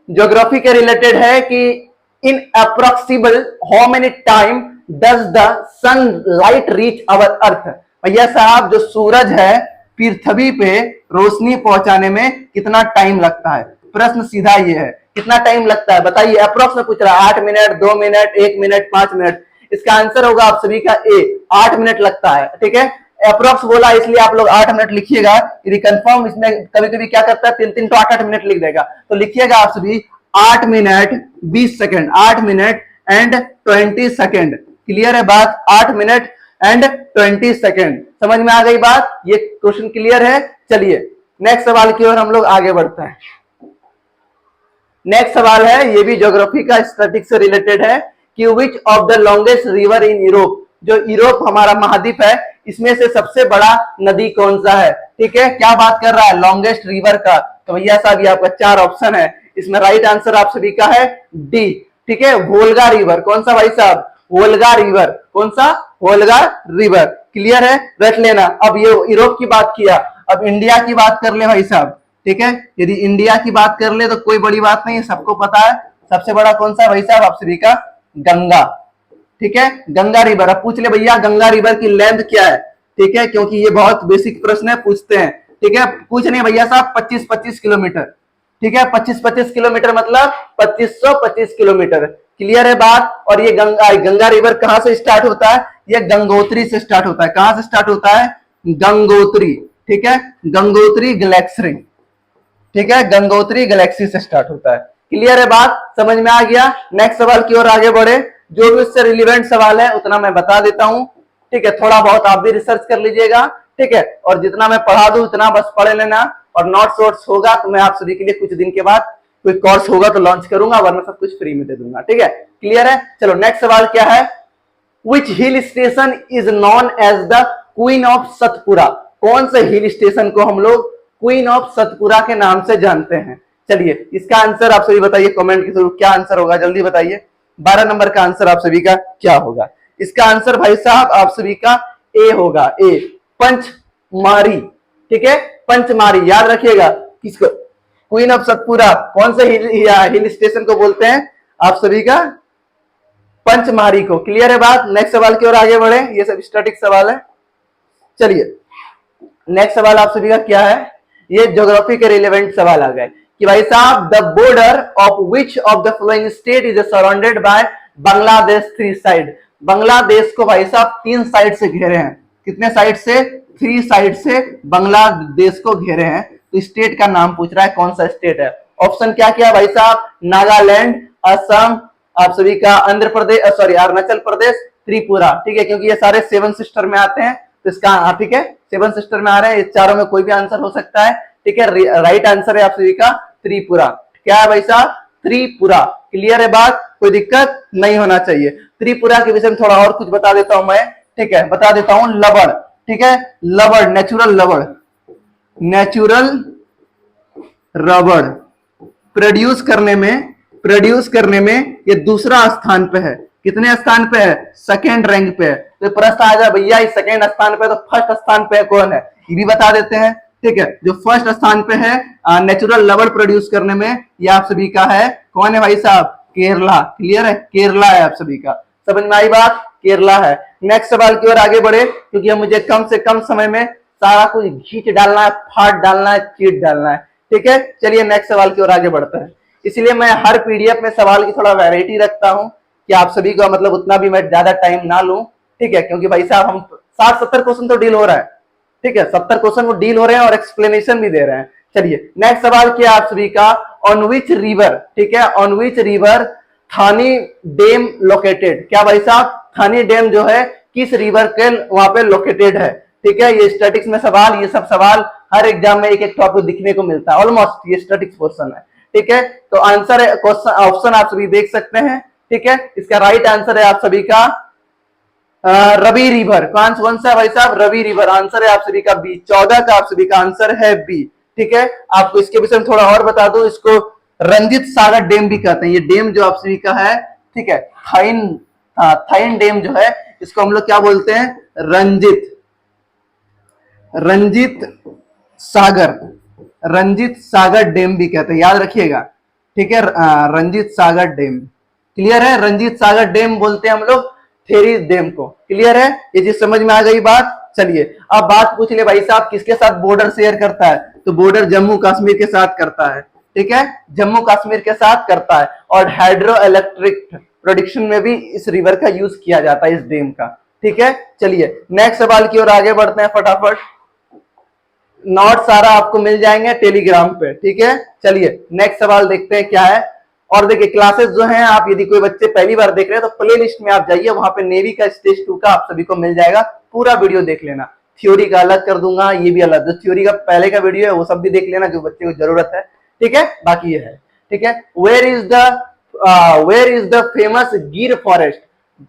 Speaker 1: ज्योग्राफी के रिलेटेड है कि in approximately how many time does the sunlight reach our earth? भैया साहब जो सूरज है पृथ्वी पे रोशनी पहुंचाने में कितना टाइम लगता है? प्रश्न सीधा ये है, कितना टाइम लगता है बताइए? अप्रोक्स में पूछ रहा है, 8 मिनट, 2 मिनट, 1 मिनट, 5 मिनट। इसका आंसर होगा आप सभी का ए, 8 मिनट लगता है। ठीक है, अप्रोक्स बोला इसलिए आप लोग 8 मिनट लिखिएगा। यदि कंफर्म इसमें कभी कभी क्या करता है 3 तो 8 मिनट लिख देगा, तो लिखिएगा आप सभी 8 minute 20 second, 8 minute and 20 second. Clear है बात? 8 मिनट एंड 20 सेकंड। समझ में आ गई बात? ये क्वेश्चन क्लियर है। चलिए नेक्स्ट सवाल की ओर हम लोग आगे बढ़ते हैं। नेक्स्ट सवाल है, ये भी ज्योग्राफी का स्टैटिक्स से रिलेटेड है कि which of the longest river in Europe, जो यूरोप हमारा महाद्वीप है इसमें से सबसे बड़ा नदी कौन सा है? ठीक है, क्या बात कर रहा है? लॉन्गेस्ट रिवर का। तो भैया साहब ये आपका 4 ऑप्शन है, इसमें राइट आंसर आप सभी का है डी। ठीक है, वोल्गा रिवर। कौन सा भाई साहब? Volga river. कौन सा? Volga river. क्लियर है, रख लेना। अब ये यूरोप की बात किया, अब इंडिया की बात कर ले भाई साहब। ठीक है, यदि इंडिया की बात कर ले तो कोई बड़ी बात नहीं है, सबको पता है सबसे बड़ा कौन सा भाई साहब? आप सभी का गंगा। ठीक है, गंगा रिवर। अब पूछ ले भैया गंगा रिवर की लेंथ क्या है? ठीक है, क्योंकि ये बहुत बेसिक प्रश्न है, पूछते हैं। ठीक है, पूछ नहीं भैया साहब 25-25 किलोमीटर। ठीक है, 25-25 किलोमीटर मतलब 2525 किलोमीटर। क्लियर है बात? और ये गंगा रिवर कहां से स्टार्ट होता है? ये गंगोत्री से स्टार्ट होता है। कहां से स्टार्ट होता है? गंगोत्री। ठीक है, गंगोत्री गैलेक्सी। ठीक है, गंगोत्री गैलेक्सी से स्टार्ट होता है। क्लियर है बात? समझ में आ गया? नेक्स्ट सवाल की ओर आगे बढ़े। जो भी उससे रिलेवेंट सवाल है उतना मैं बता देता हूं। ठीक है, थोड़ा बहुत आप भी रिसर्च कर लीजिएगा। ठीक है, और जितना मैं पढ़ा दूं उतना बस पढ़ लेना, और नोट्स वोट्स होगा तो मैं आप सभी के लिए कुछ दिन के बाद कोई कोर्स होगा तो लॉन्च करूंगा, वरना सब कुछ फ्री में दे दूंगा। ठीक है, क्लियर है? चलो नेक्स्ट सवाल क्या है? Which hill station is known as the queen of Satpura? कौन से हिल स्टेशन को हम लोग क्वीन ऑफ सतपुरा के नाम से जानते हैं? चलिए इसका आंसर आप सभी बताइए कमेंट के थ्रू, क्या आंसर होगा जल्दी बताइए। 12 नंबर का आंसर आप सभी का क्या होगा? इसका आंसर भाई साहब आप सभी का ए होगा, ए, पंचमारी। ठीक है, पंचमारी याद रखिएगा। किसको? क्वीन ऑफ सतपुरा कौन से हिल स्टेशन को बोलते हैं? आप सभी का पंचमारी को। क्लियर है बात? नेक्स्ट सवाल की ओर आगे बढ़े, ये सब स्टैटिक सवाल है। चलिए नेक्स्ट सवाल आप सभी का क्या है? ये ज्योग्राफी के रिलेवेंट सवाल आ गए कि भाई साहब the border of which of the following state is surrounded by Bangladesh 3 side? Bangladesh को भाई साहब 3 साइड से घेरे हैं। कितने साइड से? 3 साइड से बांग्लादेश को घेरे हैं। तो स्टेट का नाम पूछ रहा है, कौन सा स्टेट है? ऑप्शन क्या क्या भाई साहब? नागालैंड, असम, आप सभी का आंध्र प्रदेश, सॉरी अरुणाचल प्रदेश, त्रिपुरा। ठीक है, क्योंकि ये सारे 7 सिस्टर में आते हैं तो इसका ठीक है 7 सिस्टर में आ रहे हैं, इस चारों में कोई भी आंसर हो सकता है। ठीक है, राइट आंसर है आप सभी का त्रिपुरा। क्या है भाई साहब? त्रिपुरा। क्लियर है बात? कोई दिक्कत नहीं होना चाहिए। त्रिपुरा के विषय में थोड़ा और कुछ बता देता हूं मैं। ठीक है, बता देता हूं। लवण। ठीक है, लवण, नेचुरल लवण, नेचुरल रबड़ प्रोड्यूस करने में ये दूसरा स्थान पे है। कितने स्थान पे है? सेकेंड रैंक पे है। तो प्रश्न आ जाए भैया इस सेकेंड स्थान पे तो फर्स्ट स्थान पे कौन है? ये भी बता देते हैं। ठीक है, जो फर्स्ट स्थान पे है नेचुरल रबड़ प्रोड्यूस करने में, ये आप सभी का है, कौन है भाई साहब? केरला। क्लियर है, केरला है आप सभी का। समझ में आई बात? केरला है। नेक्स्ट सवाल की ओर आगे बढ़े, क्योंकि मुझे कम से कम समय में सारा कुछ घींच डालना है, फाड़ डालना है, चीट डालना है। ठीक है, चलिए नेक्स्ट सवाल की ओर आगे बढ़ते हैं। इसलिए मैं हर पीडीएफ में सवाल की थोड़ा वैरायटी रखता हूं कि आप सभी को मतलब उतना भी मैं ज्यादा टाइम ना लूं। ठीक है, क्योंकि भाई साहब हम 60-70 क्वेश्चन तो डील हो रहा है। ठीक है, 70 क्वेश्चन वो डील हो रहे हैं और एक्सप्लेनेशन भी दे रहे हैं। चलिए नेक्स्ट सवाल क्या आप सभी का? ऑन विच रिवर, ठीक है, ऑन विच रिवर थानी डैम लोकेटेड? क्या भाई साहब? थानी डैम जो है किस रिवर के वहां पे लोकेटेड है? ठीक है, ये स्टैटिक्स में सवाल, ये सब सवाल हर एग्जाम में एक एक टॉपिक दिखने को मिलता है ऑलमोस्ट, ये स्टैटिक्स पोर्शन है। ठीक है, तो आंसर है क्वेश्चन, ऑप्शन आप सभी देख सकते हैं। ठीक है, इसका राइट आंसर है आप सभी का रवि रिवर। कौन सा भाई साहब? रवि रिवर। आंसर है आप सभी का बी। 14 का आप सभी का आंसर है बी। ठीक है, आपको इसके विषय में थोड़ा और बता दूं, इसको रंजित सागर डैम भी कहते हैं। ये डैम जो आप सभी का है, ठीक है, थाइन डैम जो है, इसको हम लोग क्या बोलते हैं? रंजित सागर डैम भी कहते हैं, याद रखिएगा। ठीक है, रंजित सागर डैम। क्लियर है? रंजीत सागर डैम बोलते हैं हम लोग थेरी डैम को। क्लियर है? ये चीज समझ में आ गई बात? चलिए अब बात पूछ ले भाई साहब, किसके साथ बॉर्डर शेयर करता है? तो बॉर्डर जम्मू कश्मीर के साथ करता है। ठीक है, जम्मू कश्मीर के साथ करता है। और हाइड्रो इलेक्ट्रिक प्रोडक्शन में भी इस रिवर का यूज किया जाता है, इस डैम का। ठीक है, चलिए नेक्स्ट सवाल की ओर आगे बढ़ते हैं फटाफट। नोट सारा आपको मिल जाएंगे टेलीग्राम पे। ठीक है, चलिए नेक्स्ट सवाल देखते हैं क्या है। और देखिए क्लासेस जो हैं, आप यदि कोई बच्चे पहली बार देख रहे हैं तो प्ले लिस्ट में आप जाइए, वहां पे नेवी का स्टेज 2 का आप सभी को मिल जाएगा, पूरा वीडियो देख लेना। थ्योरी का अलग कर दूंगा, ये भी अलग, जो थ्योरी का पहले का वीडियो है वो सब भी देख लेना जो बच्चे को जरूरत है। ठीक है, बाकी ये है। ठीक है, वेयर इज द फेमस गिर फॉरेस्ट?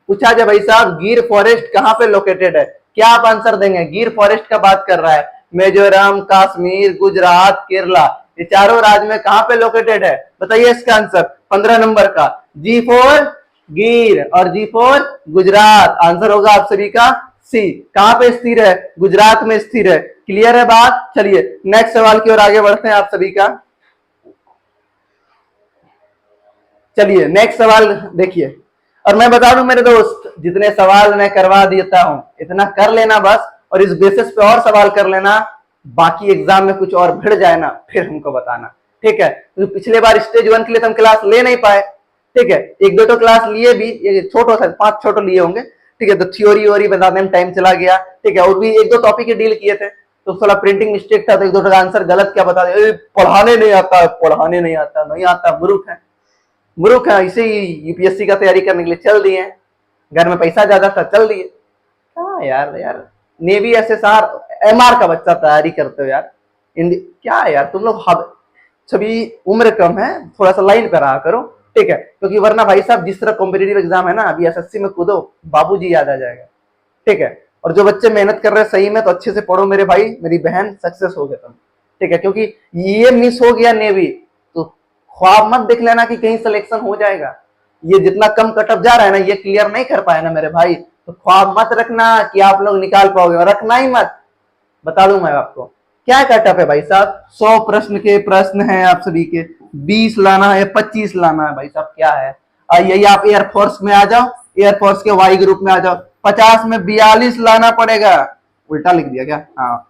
Speaker 1: पूछा जाए भाई साहब गिर फॉरेस्ट कहाँ पे लोकेटेड है, क्या आप आंसर देंगे? गिर फॉरेस्ट का बात कर रहा है, मिजोरम, कश्मीर, गुजरात, केरला, ये चारों राज्य में कहां पे लोकेटेड है? बताइए इसका आंसर 15 नंबर का। जी फॉर गिर और जी फॉर गुजरात, आंसर होगा आप सभी का सी। कहां पे स्थिर है? गुजरात में स्थिर है। क्लियर है बात? चलिए नेक्स्ट सवाल की ओर आगे बढ़ते हैं आप सभी का। चलिए नेक्स्ट सवाल देखिए, और मैं बता दूं मेरे दोस्त, जितने सवाल मैं करवा देता हूं इतना कर लेना बस, और इस बेसिस पे और सवाल कर लेना, बाकी एग्जाम में कुछ और भिड़ जाए ना फिर हमको बताना। ठीक है, तो पिछले बार स्टेज 1 के लिए तो हम क्लास ले नहीं पाए। ठीक है, एक दो तो क्लास लिए भी, ये छोटो था, 5 छोटो लिए होंगे। ठीक है, तो थ्योरी वोरी बताने में टाइम चला गया। ठीक है, और भी एक दो टॉपिक डील किए थे, तो थोड़ा प्रिंटिंग मिस्टेक था, तो एक दो का आंसर गलत क्या बता दे, पढ़ाने नहीं आता, पढ़ाने नहीं आता, नहीं आता, मूर्ख है, मूर्ख है। इसे ही यूपीएससी का तैयारी करने के लिए चल दिए, घर में पैसा ज्यादा था चल दिए। हाँ यार नेवी एसएसआर एमआर का बच्चा तैयारी करते हो यार, क्या यार तुम लोग सभी उम्र कम है, थोड़ा सा लाइन पे रहा करो। ठीक है, क्योंकि वरना भाई साहब जिस तरह कॉम्पिटेटिव एग्जाम है ना, अभी एसएससी में कूदो, बाबूजी याद आ जाएगा। ठीक है, और जो बच्चे मेहनत कर रहे हैं सही में, तो अच्छे से पढ़ो मेरे भाई मेरी बहन, सक्सेस हो गए तुम। ठीक है, क्योंकि ये मिस हो गया नेवी तो ख्वाब मत देख लेना कि कहीं सिलेक्शन हो जाएगा। ये जितना कम कटअप जा रहा है ना, ये क्लियर नहीं कर पाए ना मेरे भाई, तो ख्वाब मत रखना कि आप लोग निकाल पाओगे, और रखना ही मत। बता दूं मैं आपको क्या कटअप है भाई साहब, 100 प्रश्न के प्रश्न हैं आप सभी के, 20 लाना है, 25 लाना है भाई साहब, क्या है। यही आप एयरफोर्स में आ जाओ, एयरफोर्स के वाई ग्रुप में आ जाओ, 50 में 42 लाना पड़ेगा। उल्टा लिख दिया क्या? हाँ,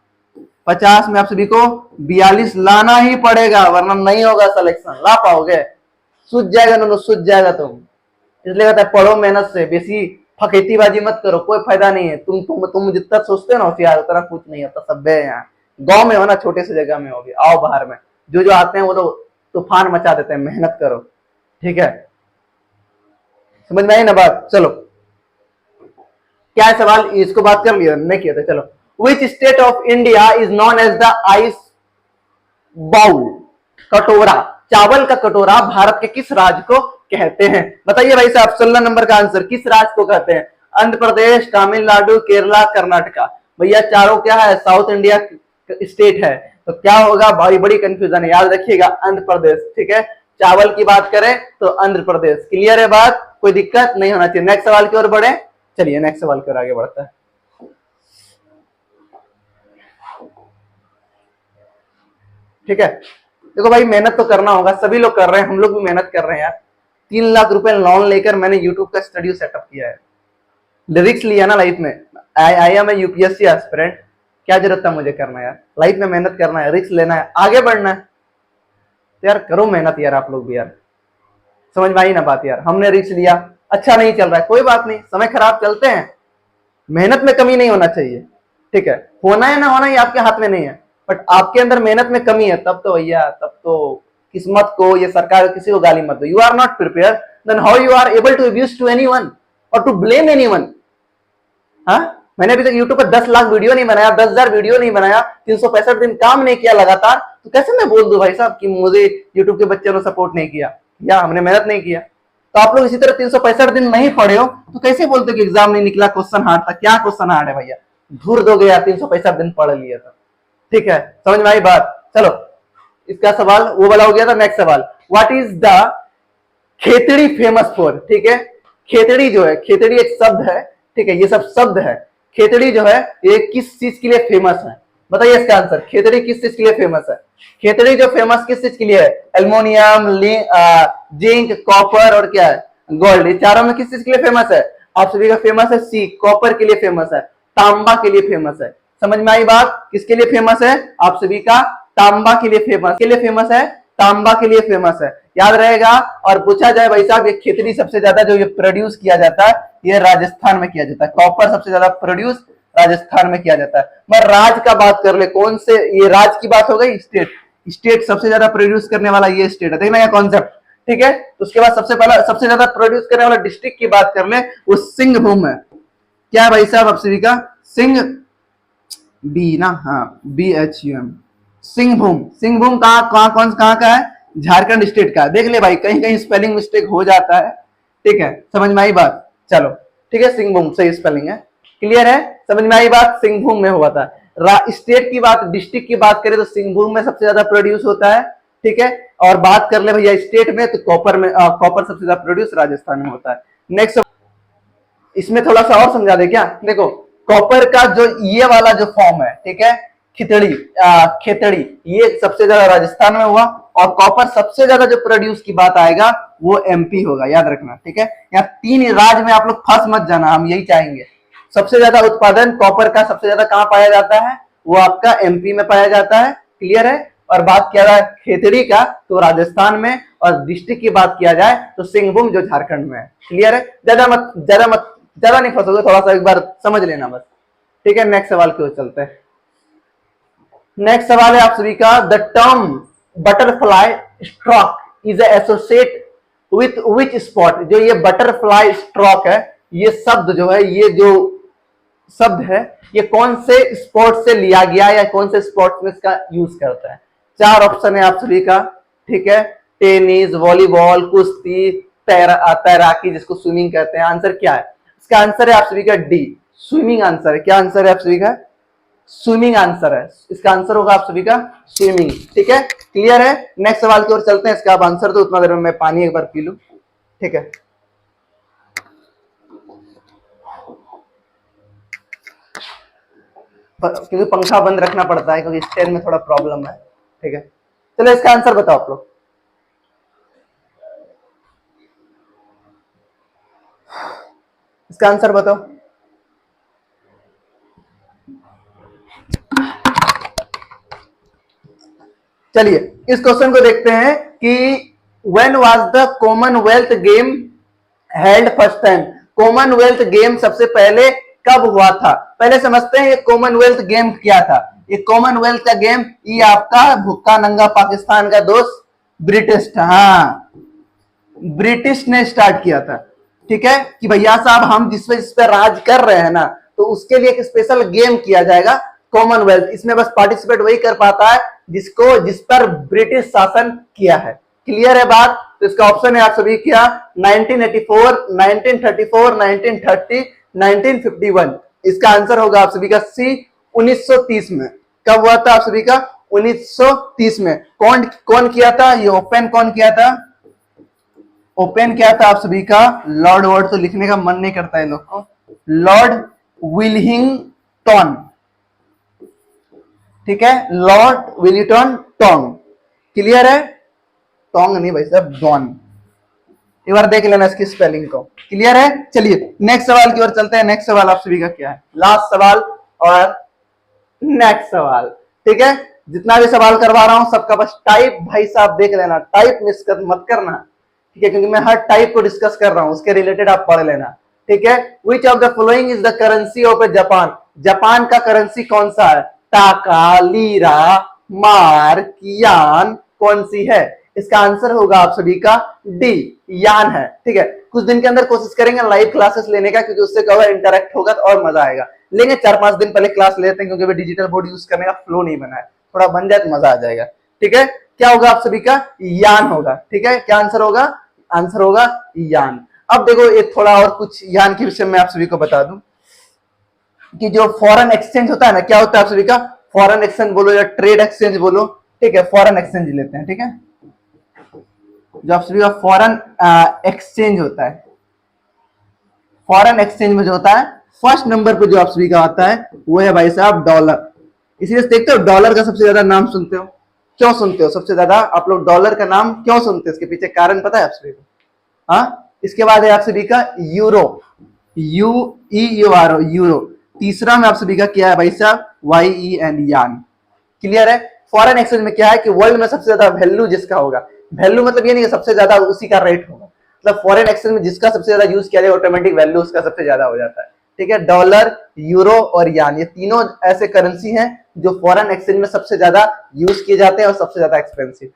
Speaker 1: 50 में आप सभी को 42 लाना ही पड़ेगा, वरना नहीं होगा सिलेक्शन। ला पाओगे? सूझ जाएगा ना, सूझ जाएगा तुम। इसलिए कहता है पढ़ो मेहनत से, बेसी फकेतीबाजी मत करो, कोई फायदा नहीं है। तुम जितना सोचते हो ना होशियार, उतना कुछ नहीं होता। सब है यहाँ गांव में हो ना, छोटे से जगह में होगी, आओ बाहर में, जो आते हैं वो लोग तूफान मचा देते हैं। मेहनत करो, ठीक है, समझ में आई ना बात? चलो क्या है सवाल, इसको बात कर लिया नहीं किया था। चलो, which state of India is known as the rice bowl? कटोरा, चावल का कटोरा भारत के किस राज्य को कहते हैं? बताइए भाई साहब, 16 नंबर का आंसर किस राज्य को कहते हैं? आंध्र प्रदेश, तमिलनाडु, केरला, कर्नाटका। भैया चारों क्या है? साउथ इंडिया स्टेट है, तो क्या होगा? भाई बड़ी कंफ्यूजन है, याद रखिएगा आंध्र प्रदेश। ठीक है, चावल की बात करें तो आंध्र प्रदेश। क्लियर है बात? कोई दिक्कत नहीं होना चाहिए। नेक्स्ट सवाल की ओर बढ़े, चलिए नेक्स्ट सवाल की ओर आगे बढ़ता है। ठीक है, देखो भाई मेहनत तो करना होगा, सभी लोग कर रहे हैं, हम लोग भी मेहनत कर रहे हैं यार। 3 लाख रुपए लोन लेकर मैंने यूट्यूब का स्टूडियो सेटअप किया है, रिस्क लिया ना लाइफ में। I am a UPSC aspirant, क्या जरूरत था मुझे करना यार? लाइफ में मेहनत करना है, रिस्क लेना है, आगे बढ़ना है, तो यार करो मेहनत यार आप लोग भी यार। समझ में आई ना बात यार? हमने रिस्क लिया, अच्छा नहीं चल रहा है, कोई बात नहीं, समय खराब चलते हैं, मेहनत में कमी नहीं होना चाहिए। ठीक है, होना है ना होना ये आपके हाथ में नहीं है, बट आपके अंदर मेहनत में कमी है, तब तो भैया तब तो किस्मत को, ये सरकार किसी को गाली मत दो। You are not prepare, then how you are able to abuse to anyone और टू ब्लेम एनीवन? हाँ, मैंने अभी तक यूट्यूब पर 10 लाख वीडियो नहीं बनाया, 10,000 वीडियो नहीं बनाया, 365 दिन काम नहीं किया लगातार, तो कैसे मैं बोल दूं भाई साहब कि मुझे यूट्यूब के बच्चों ने सपोर्ट नहीं किया या हमने मेहनत नहीं किया? तो आप लोग इसी तरह 365 दिन नहीं पढ़े हो तो कैसे बोलते कि एग्जाम नहीं निकला, क्वेश्चन हार्ड था? क्या क्वेश्चन हार्ड है भैया? धूर दोगे यार, 365 दिन पढ़ लिया था। ठीक है, समझ में आई बात? चलो, इसका सवाल वो वाला हो गया था। नेक्स्ट सवाल, what is the Khetri famous for? ठीक है, खेतड़ी जो है, खेतड़ी एक शब्द है, ठीक है, ये सब शब्द है। खेतड़ी जो है ये किस चीज के लिए फेमस है? बताइए इसका आंसर, खेतड़ी किस चीज के लिए फेमस है? खेतड़ी जो फेमस किस चीज के लिए है? एल्युमिनियम, जिंक, कॉपर और क्या है? गोल्ड। ये चारों में किस चीज के लिए फेमस है? आप सभी का फेमस है सी, कॉपर के लिए फेमस है, तांबा के लिए फेमस है। समझ में आई बात? किसके लिए फेमस है? आप सभी का तांबा के लिए फेमस, के लिए फेमस है, तांबा के लिए फेमस है, याद रहेगा। और पूछा जाए भाई साहब, ये खेतड़ी सबसे ज्यादा जो ये प्रोड्यूस किया जाता है, ये राजस्थान में किया जाता है। कॉपर सबसे ज्यादा प्रोड्यूस राजस्थान में किया जाता है। मैं राज का बात कर ले, कौन से, ये राज की बात हो गई। स्टेट, स्टेट सबसे ज्यादा प्रोड्यूस करने वाला ये स्टेट है, देखना ये कॉन्सेप्ट, ठीक है। तो उसके बाद सबसे पहला, सबसे ज्यादा प्रोड्यूस करने वाला डिस्ट्रिक्ट की बात कर ले, वो सिंहभूम है। क्या है भाई साहब आप सभी का? सिंह, बी ना, हाँ BHUM, सिंहभूम। सिंहभूम कहाँ कहाँ कौन कहाँ का है? झारखंड स्टेट का। देख ले भाई, कहीं कहीं स्पेलिंग मिस्टेक हो जाता है, ठीक है, समझ में आई बात? चलो ठीक है, सिंहभूम सही स्पेलिंग है, क्लियर है, समझ में आई बात? सिंहभूम में हुआ था। स्टेट की बात, डिस्ट्रिक्ट की बात करें तो सिंहभूम में सबसे ज्यादा प्रोड्यूस होता है, ठीक है। और बात कर ले भैया स्टेट में, तो कॉपर में, कॉपर सबसे ज्यादा प्रोड्यूस राजस्थान में होता है। नेक्स्ट, इसमें थोड़ा सा और समझा दे क्या? देखो, कॉपर का जो ये वाला जो फॉर्म है, ठीक है, खितड़ी, खेतड़ी, ये सबसे ज्यादा राजस्थान में हुआ। और कॉपर सबसे ज्यादा जो प्रोड्यूस की बात आएगा वो MP होगा, याद रखना, ठीक है। यहाँ 3 राज्य में आप लोग फंस मत जाना, हम यही चाहेंगे। सबसे ज्यादा उत्पादन कॉपर का सबसे ज्यादा कहां पाया जाता है? वो आपका MP में पाया जाता है, क्लियर है। और बात किया जाए खेतड़ी का तो राजस्थान में, और डिस्ट्रिक्ट की बात किया जाए तो सिंहभूम जो झारखंड में है, क्लियर है। ज्यादा नहीं फंसोगे, थोड़ा सा एक बार समझ लेना बस, ठीक है। नेक्स्ट सवाल की ओर चलते हैं। नेक्स्ट सवाल है आप सभी का, the term butterfly stroke is associate with which spot. जो ये बटरफ्लाई स्ट्रोक है, ये शब्द जो है, ये जो शब्द है, ये कौन से स्पोर्ट से लिया गया या कौन से स्पोर्ट में इसका यूज करता है? 4 ऑप्शन है आप सभी का, ठीक है। टेनिस, वॉलीबॉल, कुश्ती, तैराकी जिसको स्विमिंग कहते हैं। आंसर क्या है इसका? आंसर है आप सभी का डी, स्विमिंग आंसर है। क्या आंसर है आप सभी का? स्विमिंग आंसर है। इसका आंसर होगा आप सभी का स्विमिंग, ठीक है, क्लियर है। नेक्स्ट सवाल की ओर चलते हैं। इसका आप आंसर दो, उतना देर में मैं पानी एक बार पी लूं, ठीक है। क्योंकि पंखा बंद रखना पड़ता है क्योंकि स्टैंड में थोड़ा प्रॉब्लम है, ठीक है। चलो इसका आंसर बताओ आप लोग। इसका आंसर बताओ। चलिए इस क्वेश्चन को देखते हैं कि when was the Commonwealth game held first time. Commonwealth game सबसे पहले कब हुआ था? पहले समझते हैं ये कॉमनवेल्थ गेम क्या था। ये कॉमनवेल्थ का गेम, ये आपका भुक्का नंगा पाकिस्तान का दोस्त ब्रिटिश था, हाँ, ब्रिटिश ने स्टार्ट किया था, ठीक है। कि भैया साहब हम जिस पे राज कर रहे हैं ना, तो उसके लिए एक स्पेशल गेम किया जाएगा कॉमनवेल्थ। इसमें बस पार्टिसिपेट वही कर पाता है जिस पर ब्रिटिश शासन किया है, क्लियर है बात? तो इसका ऑप्शन है आप सभी क्या? 1984, 1934, 1930, 1951। इसका आंसर होगा आप सभी का सी, 1930 में। कब हुआ था आप सभी का? 1930 में। कौन कौन किया था ये ओपन? कौन किया था ओपन? किया था आप सभी का लॉर्ड, वर्ड तो लिखने का मन नहीं करता है लोग को, लॉर्ड विलिंगटन, ठीक है, लॉर्ड विलिंगटन टोंग, क्लियर है। टोंग नहीं भाई साहब, डॉन। एक बार देख लेना इसकी स्पेलिंग को, क्लियर है। चलिए नेक्स्ट सवाल की ओर चलते हैं। नेक्स्ट सवाल आप सभी का क्या है? लास्ट सवाल और नेक्स्ट सवाल, ठीक है। जितना भी सवाल करवा रहा हूं सबका बस टाइप भाई साहब देख लेना, टाइप मिस मत करना, ठीक है, क्योंकि मैं हर टाइप को डिस्कस कर रहा हूं, उसके रिलेटेड आप पढ़ लेना, ठीक है। Which of the following is the currency of Japan. Japan का करेंसी कौन सा है? टाका, लीरा, मार्क, यान, कौन सी है? इसका आंसर होगा आप सभी का डी, यान है, ठीक है। कुछ दिन के अंदर कोशिश करेंगे लाइव क्लासेस लेने का, क्योंकि उससे क्या होगा, इंटरेक्ट होगा तो और मजा आएगा। लेंगे 4-5 दिन पहले क्लास लेते हैं, क्योंकि डिजिटल बोर्ड यूज करने का फ्लो नहीं बना है, थोड़ा बन जाए तो मजा आ जाएगा, ठीक है। क्या होगा आप सभी का? यान होगा, ठीक है। क्या आंसर होगा? आंसर होगा यान। अब देखो ये थोड़ा और कुछ यान के विषय में आप सभी को बता दूं कि जो फॉरेन एक्सचेंज होता है ना, क्या होता है आप सभी का? फॉरेन एक्सचेंज बोलो या ट्रेड एक्सचेंज बोलो, ठीक है, फॉरेन एक्सचेंज लेते हैं, ठीक है। जो आप सभी का फॉरेन एक्सचेंज होता है, फॉरेन एक्सचेंज में जो होता है फर्स्ट नंबर पे जो आप सभी का आता है वो है भाई साहब डॉलर। इसीलिए देखते हो डॉलर का सबसे ज्यादा नाम सुनते हो, क्यों सुनते हो सबसे ज्यादा आप लोग डॉलर का नाम क्यों सुनते हो? इसके पीछे कारण पता है आप सभी को? हाँ, इसके बाद है आप सभी का यूरो, UEURO, यूरो। तीसरा में आप सभी का क्या है भाई साहब, YEN, यान। क्लियर है। फॉरेन एक्सचेंज में क्या है कि वर्ल्ड में सबसे ज्यादा वैल्यू जिसका होगा, वैल्यू मतलब ये नहीं कि सबसे ज्यादा उसी का रेट होगा, मतलब फॉरेन एक्सचेंज में जिसका सबसे ज्यादा यूज किया जाए ऑटोमेटिक वैल्यू उसका सबसे ज्यादा हो जाता है। ठीक है, डॉलर, यूरो और यान, ये तीनों ऐसे करेंसी हैं जो फॉरेन एक्सचेंज में सबसे ज्यादा यूज किए जाते हैं और सबसे ज्यादा एक्सपेंसिव।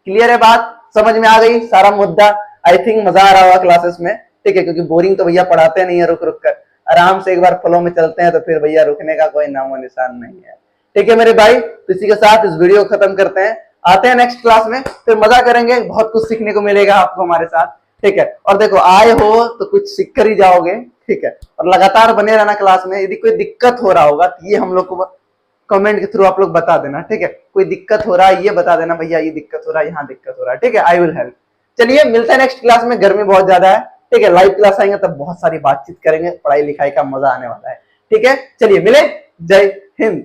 Speaker 1: क्लियर है बात, समझ में आ गई सारा मुद्दा। आई थिंक मजा आ रहा होगा क्लासेस में। ठीक है, क्योंकि बोरिंग तो भैया पढ़ाते नहीं है रुक रुक कर, आराम से एक बार फ्लो में चलते हैं तो फिर भैया रुकने का कोई नामो निशान नहीं है। ठीक है मेरे भाई, तो इसी के साथ इस वीडियो को खत्म करते हैं, आते हैं नेक्स्ट क्लास में, फिर मजा करेंगे, बहुत कुछ सीखने को मिलेगा आपको हमारे साथ। ठीक है, और देखो आए हो तो कुछ सीख कर ही जाओगे। ठीक है, और लगातार बने रहना क्लास में। यदि कोई दिक्कत हो रहा होगा तो ये हम लोग को कमेंट के थ्रू आप लोग बता देना। ठीक है, कोई दिक्कत हो रहा है ये बता देना, भैया ये दिक्कत हो रहा है, यहाँ दिक्कत हो रहा है। ठीक है, आई विल हेल्प। चलिए मिलते हैं नेक्स्ट क्लास में, गर्मी बहुत ज्यादा है। ठीक है, लाइव क्लास आएंगे तब बहुत सारी बातचीत करेंगे, पढ़ाई लिखाई का मजा आने वाला है। ठीक है, चलिए मिले, जय हिंद।